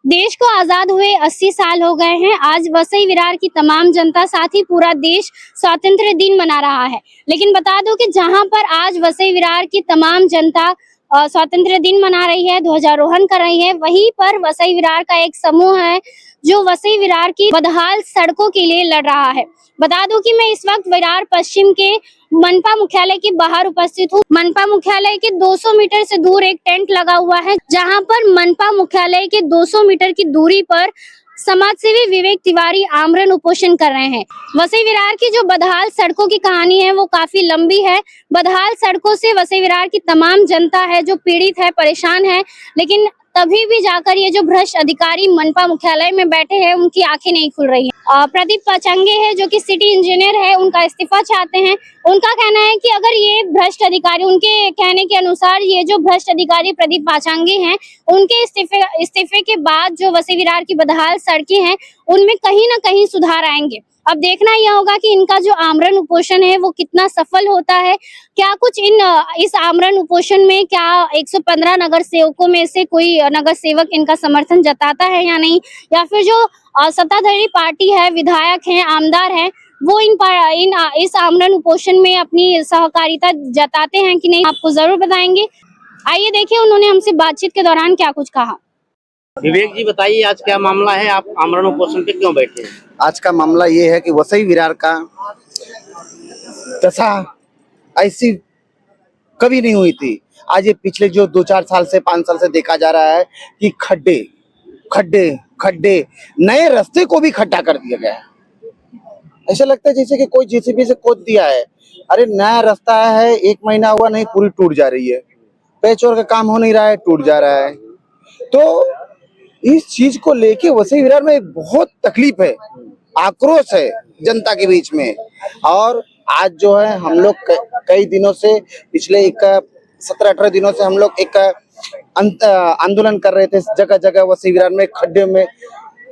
देश को आजाद हुए 80 साल हो गए हैं। आज वसई विरार की तमाम जनता साथ ही पूरा देश स्वातंत्र्य दिन मना रहा है। लेकिन बता दूं कि जहां पर आज वसई विरार की तमाम जनता स्वातंत्र्य दिन मना रही है, ध्वजारोहण कर रही है, वहीं पर वसई विरार का एक समूह है जो वसई विरार की बदहाल सड़कों के लिए लड़ रहा है। बता दूं कि मैं इस वक्त विरार पश्चिम के मनपा मुख्यालय के बाहर उपस्थित हूँ। मनपा मुख्यालय के 200 मीटर से दूर एक टेंट लगा हुआ है, जहां पर मनपा मुख्यालय के 200 मीटर की दूरी पर समाज सेवी विवेक तिवारी आमरण उपोषण कर रहे हैं। वसई विरार की जो बदहाल सड़कों की कहानी है वो काफी लंबी है। बदहाल सड़कों से वसई विरार की तमाम जनता है जो पीड़ित है, परेशान है, लेकिन तभी भी जाकर ये जो भ्रष्ट अधिकारी मनपा मुख्यालय में बैठे हैं उनकी आंखें नहीं खुल रही हैं। प्रदीप पाचंगे है जो कि सिटी इंजीनियर है, उनका इस्तीफा चाहते हैं। उनका कहना है कि अगर ये भ्रष्ट अधिकारी, उनके कहने के अनुसार ये जो भ्रष्ट अधिकारी प्रदीप पाचंगे हैं, उनके इस्तीफे के बाद जो वसई विरार की बदहाल सड़कें हैं उनमें कहीं ना कहीं सुधार आएंगे। अब देखना यह होगा कि इनका जो आमरण उपोषण है वो कितना सफल होता है। क्या कुछ इस आमरण उपोषण में क्या 115 नगर सेवकों में से कोई नगर सेवक इनका समर्थन जताता है या नहीं, या फिर जो सत्ताधारी पार्टी है, विधायक हैं, आमदार हैं, वो इस आमरण उपोषण में अपनी सहकारिता जताते हैं कि नहीं, आपको जरूर बताएंगे। आइए देखिए उन्होंने हमसे बातचीत के दौरान क्या कुछ कहा। विवेक जी बताइए, आज क्या मामला है? आप आमरण उपोषण पे क्यों बैठे हैं? आज का मामला ये है कि वसई विरार का दशा ऐसी कभी नहीं हुई थी। आज ये पिछले जो 2-4 साल से 5 साल से देखा जा रहा है कि खड्डे खड्डे खड्डे, नए रास्ते को भी खड्डा कर दिया गया है। ऐसा लगता है जैसे कि कोई जेसीबी से खोद दिया है। अरे नया रास्ता है, 1 महीना हुआ नहीं, पूरी टूट जा रही है। पैच वर्क का काम हो नहीं रहा है, टूट जा रहा है। तो इस चीज को लेके वसई विरार में बहुत तकलीफ है, आक्रोश है जनता के बीच में। और आज जो है हम लोग कई दिनों से, पिछले 17-18 दिनों से हम लोग एक आंदोलन कर रहे थे। जगह जगह वसई विरार में खड्डे में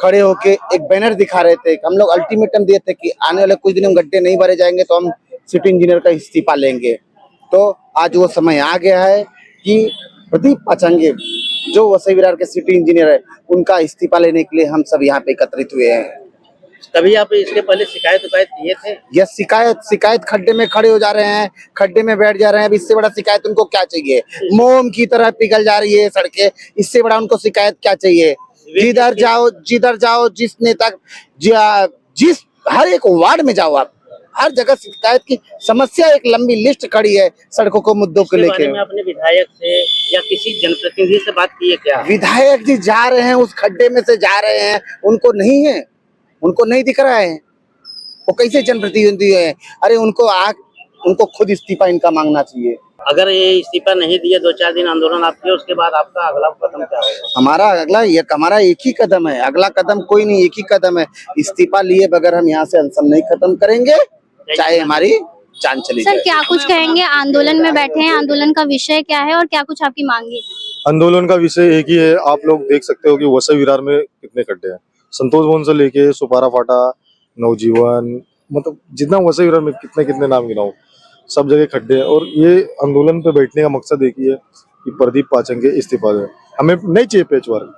खड़े होके एक बैनर दिखा रहे थे। हम लोग अल्टीमेटम दिए थे कि आने वाले कुछ दिनों में गड्ढे नहीं भरे जाएंगे तो हम सिटी इंजीनियर का इस्तीफा लेंगे। तो आज वो समय आ गया है कि प्रदीप पाचंगे जो वसई विरार के सिटी इंजीनियर है, उनका इस्तीफा लेने के लिए हम सब यहाँ पे एकत्रित हुए हैं। तभी आप इसके पहले शिकायत किए थे? यह शिकायत खड्डे में खड़े हो जा रहे हैं, खड्डे में बैठ जा रहे हैं। अब इससे बड़ा शिकायत उनको क्या चाहिए? मोम की तरह पिघल जा रही है सड़कें, इससे बड़ा उनको शिकायत क्या चाहिए? जिधर जाओ जिस नेता, जिस हर एक वार्ड में जाओ, आप हर जगह शिकायत की समस्या, एक लंबी लिस्ट खड़ी है सड़कों को मुद्दों को लेकर। अपने विधायक से या किसी जनप्रतिनिधि से बात की है क्या? विधायक जी जा रहे हैं, उस खड्डे में से जा रहे हैं, उनको नहीं दिख रहा है। वो कैसे जनप्रतिनिधि है? अरे उनको खुद इस्तीफा इनका मांगना चाहिए। अगर ये इस्तीफा नहीं दिए, 2-4 दिन आंदोलन आप किए, उसके बाद आपका अगला कदम क्या होगा? हमारा एक ही कदम है, अगला कदम कोई नहीं, एक ही कदम है। इस्तीफा लिए बगैर हम यहाँ से अनशन नहीं खत्म करेंगे, चाहे हमारी जान चली जाए। सर क्या कुछ कहेंगे? आंदोलन में बैठे हैं, आंदोलन का विषय क्या है और क्या कुछ आपकी मांगे? आंदोलन का विषय एक ही है। आप लोग देख सकते हो कि वसई विरार में कितने खड्डे हैं। संतोष भवन से लेके सुपारा फाटा, नवजीवन, मतलब जितना वसई विरार में कितने नाम गिनाऊं, सब जगह खड्डे हैं। और ये आंदोलन पे बैठने का मकसद एक ही है कि प्रदीप पाचंगे इस्तीफा दें। हमें नहीं चाहिए पैच वर्क,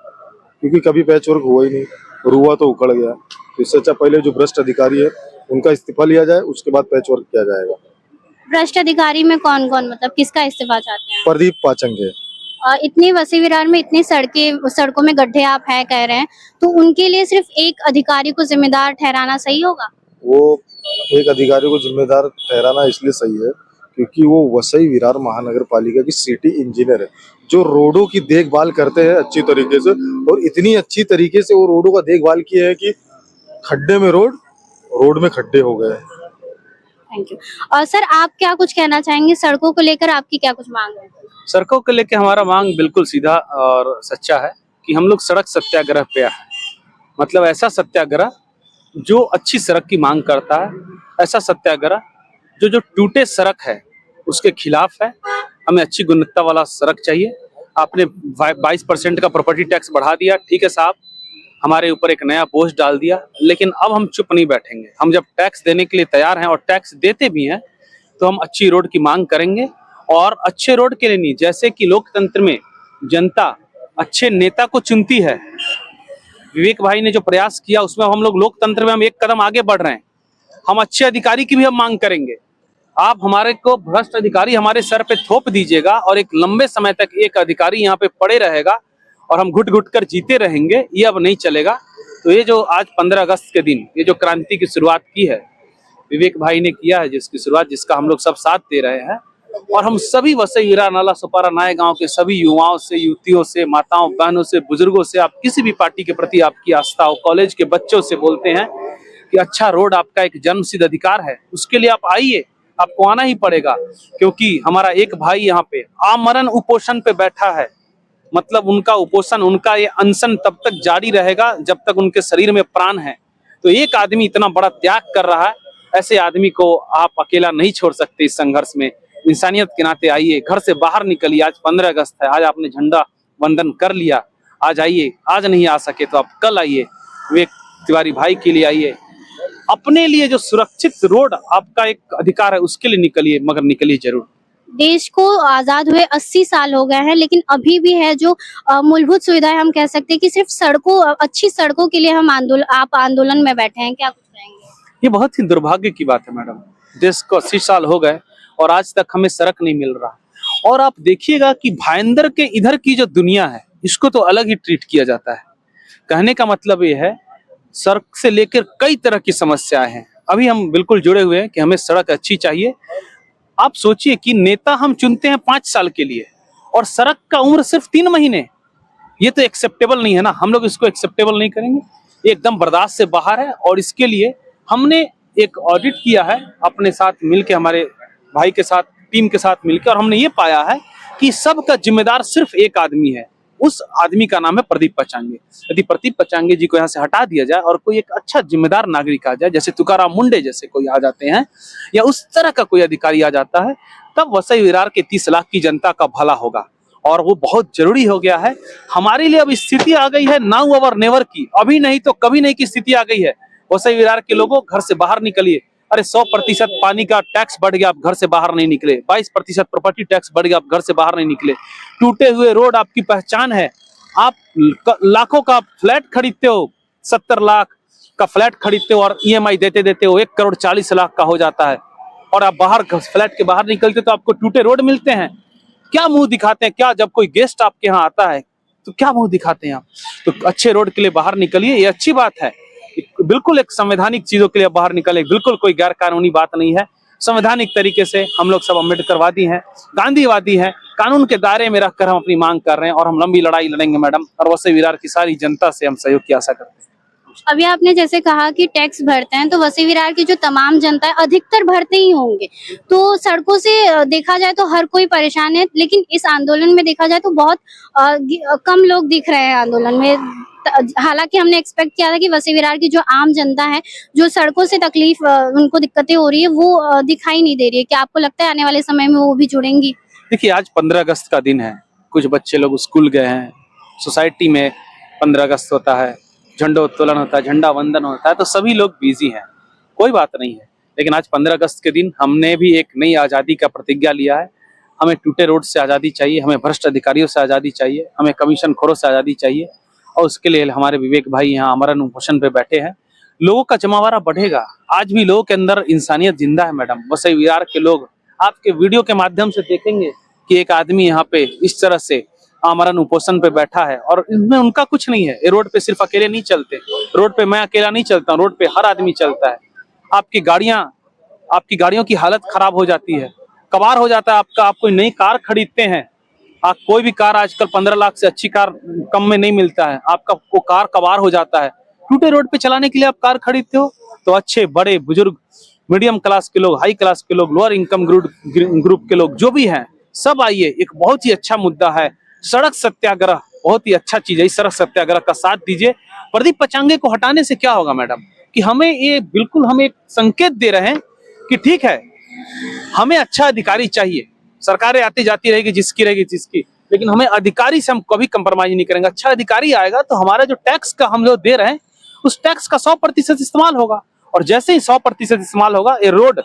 क्योंकि कभी पैच वर्क हुआ ही नहीं, और हुआ तो उखड़ गया। तो इससे अच्छा पहले जो भ्रष्ट अधिकारी है उनका इस्तीफा लिया जाए, उसके बाद पैच वर्क किया जाएगा। भ्रष्ट अधिकारी में कौन कौन, मतलब किसका इस्तीफा चाहते हैं? प्रदीप पाचंगे। इतनी वसई विरार में इतनी सड़कों में गड्ढे आप है कह रहे हैं, तो उनके लिए सिर्फ एक अधिकारी को जिम्मेदार ठहराना सही होगा? वो एक अधिकारी को जिम्मेदार ठहराना इसलिए सही है क्योंकि वो वसई विरार महानगर पालिका की सिटी इंजीनियर है, जो रोडों की देखभाल करते हैं अच्छी तरीके से। और इतनी अच्छी तरीके से वो रोडों का देखभाल किया है कि खड्डे में रोड में खड्डे हो गए। Thank you. और सर आप क्या कुछ कहना चाहेंगे? सड़कों को लेकर आपकी क्या कुछ मांग है? सड़कों को लेकर हमारा मांग बिल्कुल सीधा और सच्चा है कि हम लोग सड़क सत्याग्रह पे है। मतलब ऐसा सत्याग्रह जो अच्छी सड़क की मांग करता है, ऐसा सत्याग्रह जो टूटे सड़क है उसके खिलाफ है। हमें अच्छी गुणवत्ता वाला सड़क चाहिए। आपने 22% का प्रॉपर्टी टैक्स बढ़ा दिया, ठीक है साहब, हमारे ऊपर एक नया बोझ डाल दिया, लेकिन अब हम चुप नहीं बैठेंगे। हम जब टैक्स देने के लिए तैयार हैं और टैक्स देते भी हैं, तो हम अच्छी रोड की मांग करेंगे। और अच्छे रोड के लिए नहीं, जैसे कि लोकतंत्र में जनता अच्छे नेता को चुनती है, विवेक भाई ने जो प्रयास किया उसमें हम लोग लोकतंत्र में हम एक कदम आगे बढ़ रहे हैं। हम अच्छे अधिकारी की भी हम मांग करेंगे। आप हमारे को भ्रष्ट अधिकारी हमारे सर पे थोप दीजिएगा और एक लंबे समय तक एक अधिकारी यहाँ पे पड़े रहेगा और हम घुट घुट कर जीते रहेंगे, ये अब नहीं चलेगा। तो ये जो आज 15 अगस्त के दिन ये जो क्रांति की शुरुआत की है विवेक भाई ने किया है, जिसकी शुरुआत जिसका हम लोग सब साथ दे रहे हैं, और हम सभी वसई विरार नाला सुपारा नाय गांव के सभी युवाओं से, युवतियों से, माताओं बहनों से, बुजुर्गों से, आप किसी भी पार्टी के प्रति आपकी आस्था हो, कॉलेज के बच्चों से बोलते हैं कि अच्छा रोड आपका एक जन्मसिद्ध अधिकार है, उसके लिए आप आइए, आपको आना ही पड़ेगा। क्योंकि हमारा एक भाई यहाँ पे आमरण उपोषण पे बैठा है, मतलब उनका उपोषण, उनका ये अनशन तब तक जारी रहेगा जब तक उनके शरीर में प्राण है। तो एक आदमी इतना बड़ा त्याग कर रहा है, ऐसे आदमी को आप अकेला नहीं छोड़ सकते इस संघर्ष में। इंसानियत के नाते आइए, घर से बाहर निकलिए। आज 15 अगस्त है, आज आपने झंडा वंदन कर लिया, आज आइए। आज नहीं आ सके तो आप कल आइए, विवेक तिवारी भाई के लिए आइए। अपने लिए जो सुरक्षित रोड आपका एक अधिकार है उसके लिए निकलिए, मगर निकलिए जरूर। देश को आजाद हुए 80 साल हो गए हैं, लेकिन अभी भी है जो मूलभूत सुविधाएं, हम कह सकते हैं कि सिर्फ सड़कों, अच्छी सड़कों के लिए हम आप आंदोलन में बैठे हैं, क्या कुछ कहेंगे? ये बहुत ही दुर्भाग्य की बात है मैडम। देश को 80 साल हो गए और आज तक हमें सड़क नहीं मिल रहा। और आप देखिएगा कि भाईंदर के इधर की जो दुनिया है इसको तो अलग ही ट्रीट किया जाता है। कहने का मतलब ये है, सड़क से लेकर कई तरह की समस्याएं हैं। अभी हम बिल्कुल जुड़े हुए हैं कि हमें सड़क अच्छी चाहिए। आप सोचिए कि नेता हम चुनते हैं 5 साल के लिए और सड़क का उम्र सिर्फ 3 महीने। ये तो एक्सेप्टेबल नहीं है ना, हम लोग इसको एक्सेप्टेबल नहीं करेंगे, एकदम बर्दाश्त से बाहर है। और इसके लिए हमने एक ऑडिट किया है अपने साथ मिलके, हमारे भाई के साथ, टीम के साथ मिलकर, और हमने ये पाया है कि सबका जिम्मेदार सिर्फ एक आदमी है। उस आदमी का नाम है प्रदीप पचांगे। यदि प्रदीप पचांगे जी को यहाँ से हटा दिया जाए और कोई एक अच्छा जिम्मेदार नागरिक आ जाए, जैसे तुकाराम मुंडे जैसे कोई आ जाते हैं, या उस तरह का कोई अधिकारी आ जाता है, तब वसई विरार के 30 लाख की जनता का भला होगा। और वो बहुत जरूरी हो गया है हमारे लिए। अब स्थिति आ गई है नाउ और नेवर की, अभी नहीं तो कभी नहीं की स्थिति आ गई है। वसई विरार के लोगों, घर से बाहर निकलिए। अरे 100% पानी का टैक्स बढ़ गया, आप घर से बाहर नहीं निकले। 22% प्रॉपर्टी टैक्स बढ़ गया, आप घर से बाहर नहीं निकले। टूटे हुए रोड आपकी पहचान है। आप लाखों का फ्लैट खरीदते हो, 70 लाख का फ्लैट खरीदते हो और EMI देते देते हो 1 करोड़ 40 लाख का हो जाता है। और आप बाहर फ्लैट के बाहर निकलते तो आपको टूटे रोड मिलते हैं। क्या मुंह दिखाते हैं? क्या जब कोई गेस्ट आपके यहाँ आता है तो क्या मुंह दिखाते हैं आप? तो अच्छे रोड के लिए बाहर निकलिए, ये अच्छी बात है। बिल्कुल एक संवैधानिक चीजों के लिए बाहर निकले, बिल्कुल कोई गैर कानूनी बात नहीं है। संवैधानिक तरीके से हम लोग सब अम्बेडकरवादी हैं, गांधीवादी हैं, कानून के दायरे में रखकर हम अपनी मांग कर रहे हैं और हम लंबी लड़ाई लड़ेंगे मैडम। और वसई विरार की सारी जनता से हम सहयोग की आशा करते हैं। अभी आपने जैसे कहा कि टैक्स भरते हैं, तो वसई विरार की जो तमाम जनता है अधिकतर भरते ही होंगे। तो सड़कों से देखा जाए तो हर कोई परेशान है, लेकिन इस आंदोलन में देखा जाए तो बहुत कम लोग दिख रहे हैं आंदोलन में। हालांकि हमने एक्सपेक्ट किया था कि वसई विरार की जो आम जनता है, जो सड़कों से तकलीफ, उनको दिक्कतें हो रही है, वो दिखाई नहीं दे रही है। क्या आपको लगता है आने वाले समय में वो भी जुड़ेंगी? देखिए, आज 15 अगस्त का दिन है, कुछ बच्चे लोग स्कूल गए हैं, सोसाइटी में 15 अगस्त होता है, झंडोत्तोलन होता है, झंडा वंदन होता है, तो सभी लोग बिजी हैं, कोई बात नहीं है। लेकिन आज 15 अगस्त के दिन हमने भी एक नई आज़ादी का प्रतिज्ञा लिया है। हमें टूटे रोड से आज़ादी चाहिए, हमें भ्रष्ट अधिकारियों से आज़ादी चाहिए, हमें कमीशन खोरों से आज़ादी चाहिए। और उसके लिए हमारे विवेक भाई यहाँ आमरण उपोषण पे बैठे हैं। लोगों का जमावड़ा बढ़ेगा। आज भी लोगों के अंदर इंसानियत जिंदा है मैडम। वसई विरार के लोग आपके वीडियो के माध्यम से देखेंगे कि एक आदमी यहाँ पे इस तरह से आमरण उपोषण पे बैठा है और इसमें उनका कुछ नहीं है। ये रोड पे सिर्फ अकेले नहीं चलते, रोड पे मैं अकेला नहीं चलता, रोड पे हर आदमी चलता है। आपकी गाड़ियों की हालत खराब हो जाती है, कबाड़ हो जाता है आपका। आप कोई नई कार खरीदते हैं, आप कोई भी कार आजकल 15 लाख से अच्छी कार कम में नहीं मिलता है, आपका वो कार कबाड़ हो जाता है। टूटे रोड पे चलाने के लिए आप कार खरीदते हो, तो अच्छे बड़े बुजुर्ग, मीडियम क्लास के लोग, हाई क्लास के लोग, लोअर इनकम ग्रुप के लोग जो भी हैं, सब आइए। एक बहुत ही अच्छा मुद्दा है सड़क सत्याग्रह, बहुत ही अच्छा चीज है। इस सड़क सत्याग्रह का साथ दीजिए। प्रदीप पचांगे को हटाने से क्या होगा मैडम, कि हमें ये बिल्कुल हम एक संकेत दे रहे हैं कि ठीक है, हमें अच्छा अधिकारी चाहिए। सरकारें आती जाती रहेगी, जिसकी रहेगी जिसकी, लेकिन हमें अधिकारी से हम कभी कंप्रोमाइज नहीं करेंगे। अच्छा अधिकारी आएगा तो हमारा जो टैक्स का हम लोग दे रहे हैं, उस टैक्स का 100% इस्तेमाल होगा। और जैसे ही 100% इस्तेमाल होगा, ये रोड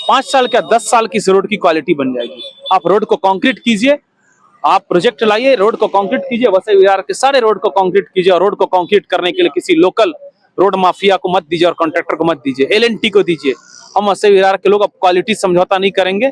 5 साल क्या 10 साल की इस रोड की क्वालिटी बन जाएगी। आप रोड को कंक्रीट कीजिए, आप प्रोजेक्ट लाइए, रोड को कंक्रीट कीजिए, वसई विरार के सारे रोड को कंक्रीट कीजिए, और रोड को कंक्रीट करने के लिए किसी लोकल रोड माफिया को मत दीजिए और कॉन्ट्रैक्टर को मत दीजिए, LNT को दीजिए। हम वसई विरार के लोग अब क्वालिटी समझौता नहीं करेंगे।